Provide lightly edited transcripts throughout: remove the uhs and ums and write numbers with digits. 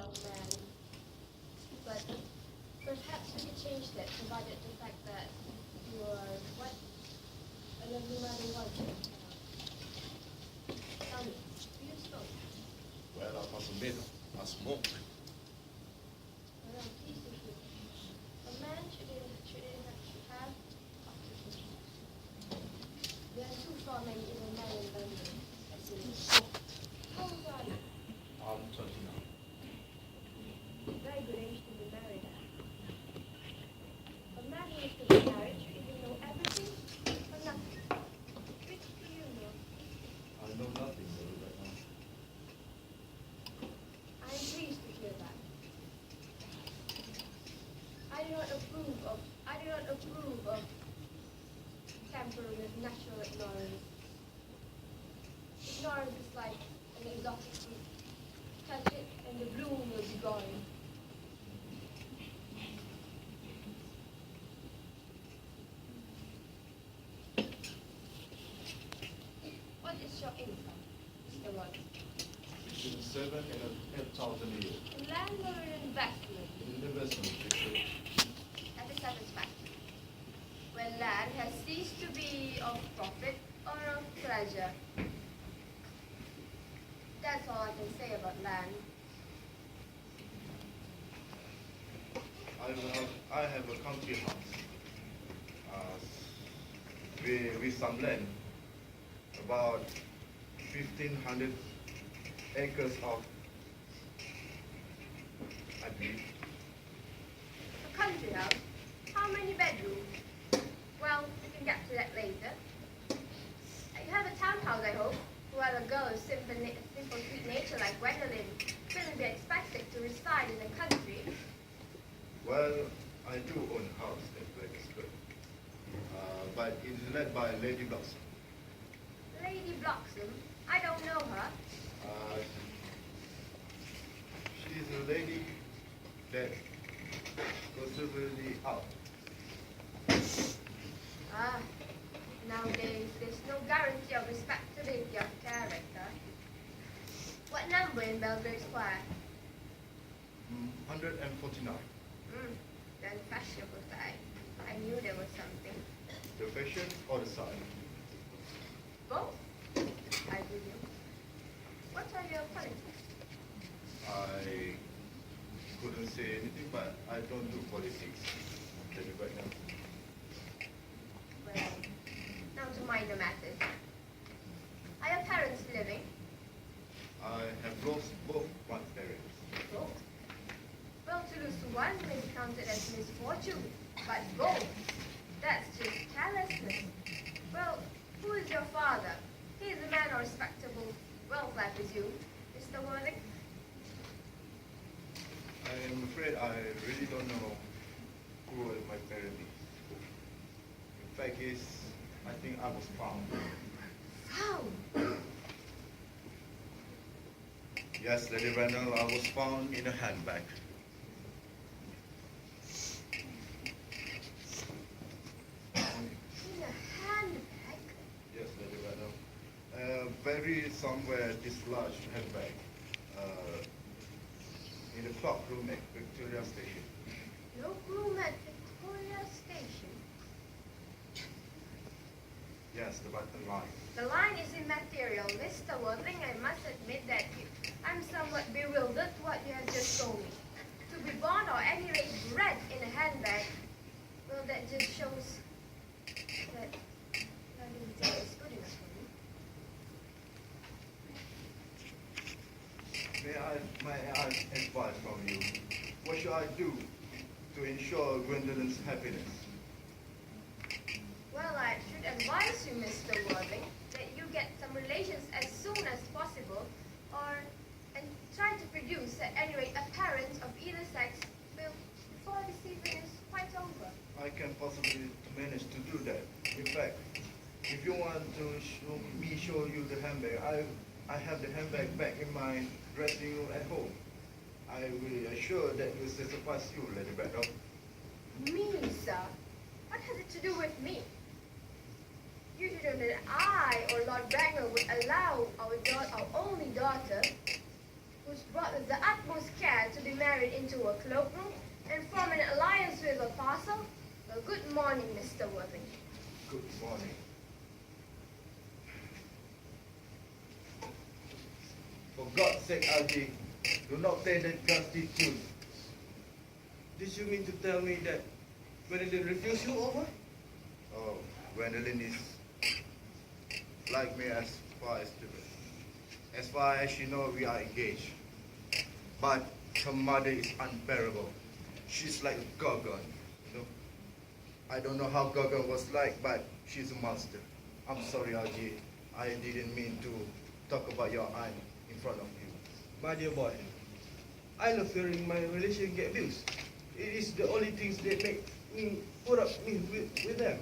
young man, but perhaps we could change that, provided the fact that you are what a lovely man who wants you. Tell me, do you smoke? Well, I must admit, I smoke. Well, I'm pleased to hear. A man should have occupation. There are too far many evil men in London, as it is. How old are you? I'm 29. Very good age to be married at. A man who is to be married should either know everything or nothing. Which do you know? I know nothing right now. I am pleased to hear that. I do not approve of tampering with natural ignorance. Ignorance is like an exotic fruit. Touch it and the bloom will be gone. What is your income, Mr. Watson? Between 7 and 10,000 a year. Land or an investment? Investment, That is satisfactory. When land has ceased to be of profit or of pleasure. That's all I can say about land. I have a country house with some land, about 1,500 acres of, I believe. A country house? How many bedrooms? Well, we can get to that later. You have a townhouse, I hope. Well, a girl of simple, sweet nature like Gwendolyn couldn't be expected to reside in the country. Well, I do own a house at Blackstone, but it is led by Lady Blossom. Lady Bloxham? I don't know her. She is a lady that considerably out. Ah, nowadays there's no guarantee of respectability of character. What number in Belgrave Square? 149. Then fashionable type. I knew there was something. The fashion or the size? Both, I presume. What are your politics? I couldn't say anything, but I don't do politics. Tell you right now. Well, now to minor matters. Are your parents living? I have lost both my parents. Both. Well, to lose one may be counted as misfortune, but both, that's just carelessness. Well, who is your father? He is a man of respectable wealth, I presume, Mr. Worthing. I am afraid I really don't know who my parent is. In fact, I think I was found. Found? Yes, Lady Randall, I was found in a handbag. In a handbag? Yes, Lady Randall. Very somewhere dislodged handbag. In the clock room at Victoria Station. No room at Victoria Station. Yes, the button line. The line is immaterial. Mr. Worthing, I must admit that I'm somewhat bewildered what you have just told me. To be born or at any rate bred in a handbag, well, that just shows that nothing is good enough for me. May I ask advice from you? What should I do to ensure Gwendolyn's happiness? Well, I should advise you, Mr. Worthing, that you get some relations as soon as possible, and try to produce, at any rate, a parent of either sex before the season is quite over. I can possibly manage to do that. In fact, if you want to show you the handbag, I have the handbag back in my dressing room at home. I will assure that will satisfy you, Lady Braddock. Me, sir? What has it to do with me? You should know that I or Lord Bracknell would allow our only daughter, who's brought with the utmost care to married into a cloakroom and form an alliance with a parcel? Well, good morning, Mr. Worthing. Good morning. For God's sake, Algie, do not play that ghastly tune. Did you mean to tell me that Gwendolyn refused you over? Oh, Gwendolyn is like me as far as as far as she knows we are engaged. But her mother is unbearable. She's like a gorgon, you know. I don't know how Gorgon was like, but she's a monster. I'm sorry, Algie. I didn't mean to talk about your aunt in front of you. My dear boy, I love hearing my relation get abused. It is the only things that make me put up with them.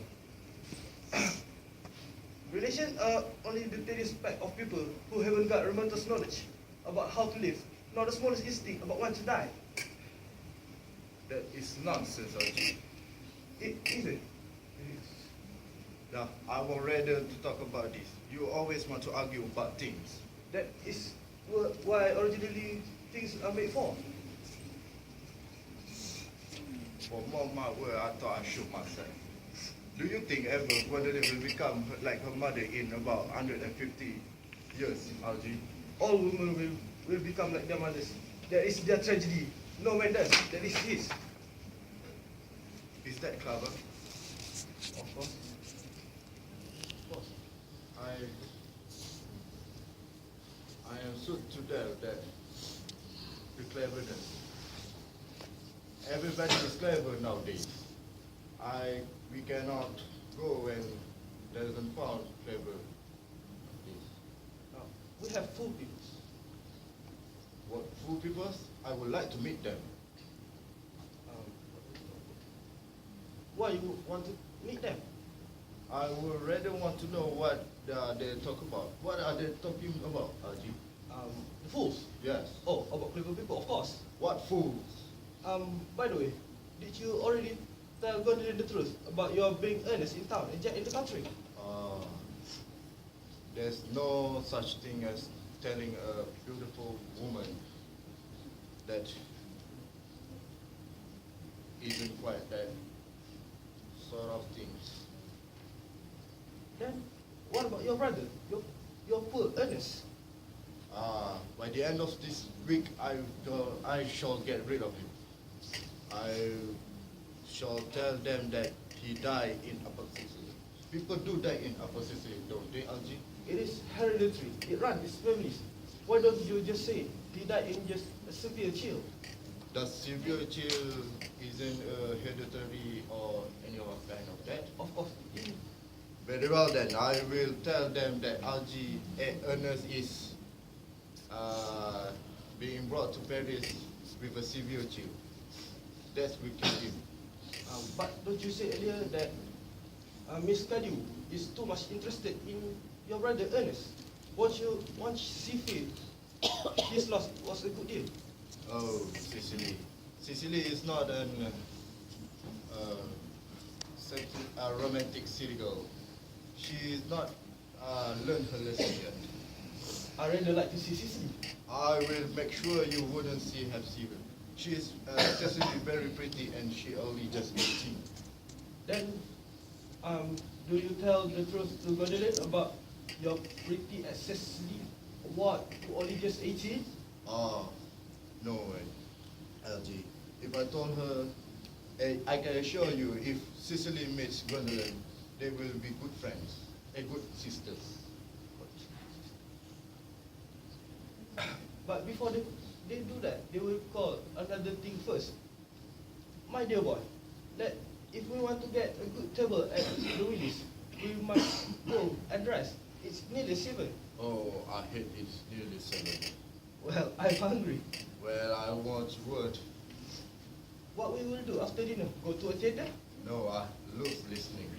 Relations are only the tiny speck of people who haven't got rudimentary knowledge about how to live, not the smallest instinct about when to die. That is nonsense, Algie. It isn't. Now, I would rather to talk about this. You always want to argue about things. That is why originally things are made for. For more my word, I thought I shoot myself. Do you think ever Gwendolyn will become like her mother in about 150 years, Algie? All women will become like their mothers. That is their tragedy. No man does. That is his. Is that clever? Of course. Of course. I am so to doubt that the cleverness. Everybody is clever nowadays. We cannot go and doesn't found clever. We have fool people. What fool people? I would like to meet them. Why you want to meet them? I would rather want to know what they talk about. What are they talking about, Algie? The fools. Yes. Oh, about clever people, of course. What fools? By the way, did you already tell Gwendolyn the truth about your being earnest in town and yet in the country? There's no such thing as telling a beautiful woman that isn't quite that sort of things. Then, what about your brother, your poor Ernest? By the end of this week, I shall get rid of him. I shall tell them that he died in apoplexy. People do die in apoplexy, don't they, Algie? It is hereditary. It runs its families. Why don't you just say he died in just a severe chill? Does severe chill isn't hereditary or any other kind of that? Of course. Very well then, I will tell them that Algie Ernest is being brought to Paris with a severe chill. That will kill him. But don't you say earlier that Miss Cadieu is too much interested in your brother Ernest? Once she feels his loss was a good deal. Oh, Cecily. Cecily is not a romantic city girl. She is not learned her lesson yet. I rather like to see Sissy. I will make sure you wouldn't see her. She is Cecily very pretty and she only just 18. Then, do you tell the truth to Gwendolyn about your pretty Cecily? What, who only just 18? No way, Algie. If I told her, I can assure you, if Cecily meets Gwendolyn, they will be good friends, good sisters. But before they do that, they will call another thing first. My dear boy, that if we want to get a good table at the Willis, we must go and dress. It's nearly 7. Oh, I hate it's nearly 7. Well, I'm hungry. Well, I want word. What we will do after dinner? Go to a theater? No, I love listening.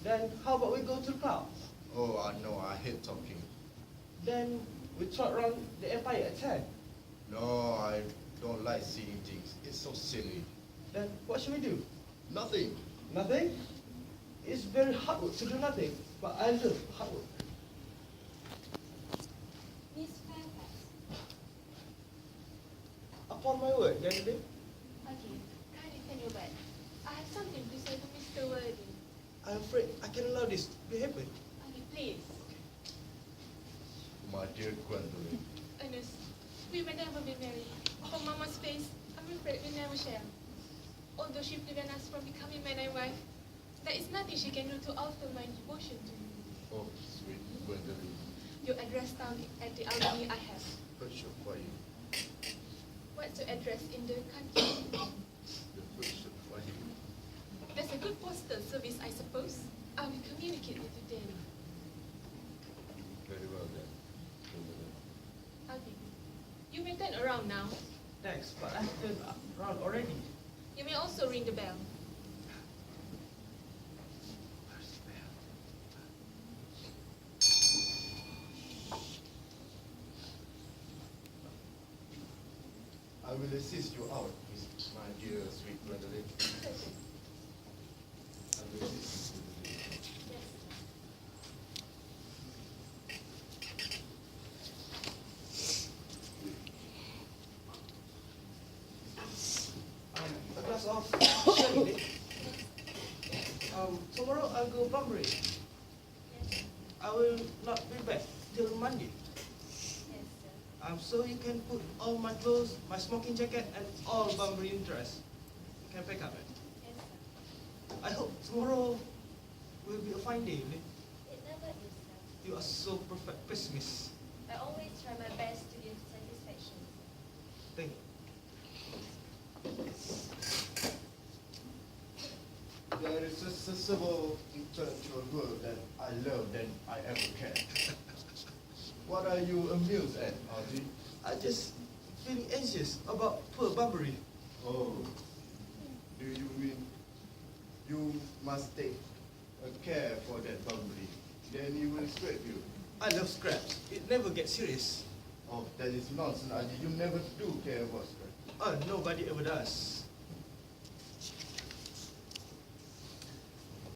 Then how about we go to the club? Oh, I know, I hate talking. Then we trot around the empire at 10. No, I don't like seeing things. It's so silly. Then what should we do? Nothing. Nothing? It's very hard work to do nothing, but I love hard work. Miss Fairfax. upon my word the other day. Okay, kindly turn your back. I have something to say to Mr. Worthing. I'm afraid I can't allow this to happen. Okay, please. My dear Gwendolyn, Ernest, we may never be married. For Mama's face, I'm afraid we never shall. Although she prevented us from becoming man and wife, there is nothing she can do to alter my devotion to you. oh sweet Gwendolyn, Your address down at the Albany I have. hush your quiet, What's your address in the country? the hush your quiet. There's a good postal service, I suppose. I will communicate with you then. Very well then, Gwendolyn. Okay. You may turn around now. Thanks, but I've turned around already. You may also ring the bell. I will assist you out, my dear sweet Gwendolyn. I will assist you, Gwendolyn. A glass of sherry. Tomorrow I'll go Bunbury. I will not be back till Monday. So you can put all my clothes, my smoking jacket, and all Bunbury dress. You can pack up it. I hope tomorrow will be a fine day. Lee. It never is, sir. You are so perfect pessimist. I always try my best to give satisfaction. Thank you. There is a civil intellectual world that I love than I ever can. What are you amused at, Archie? I just feeling anxious about poor Bunbury. Oh, do you mean you must take care for that Bunbury? Then he will scrape you. I love scraps. It never gets serious. Oh, that is nonsense, Archie. You never do care about scrape. Nobody ever does.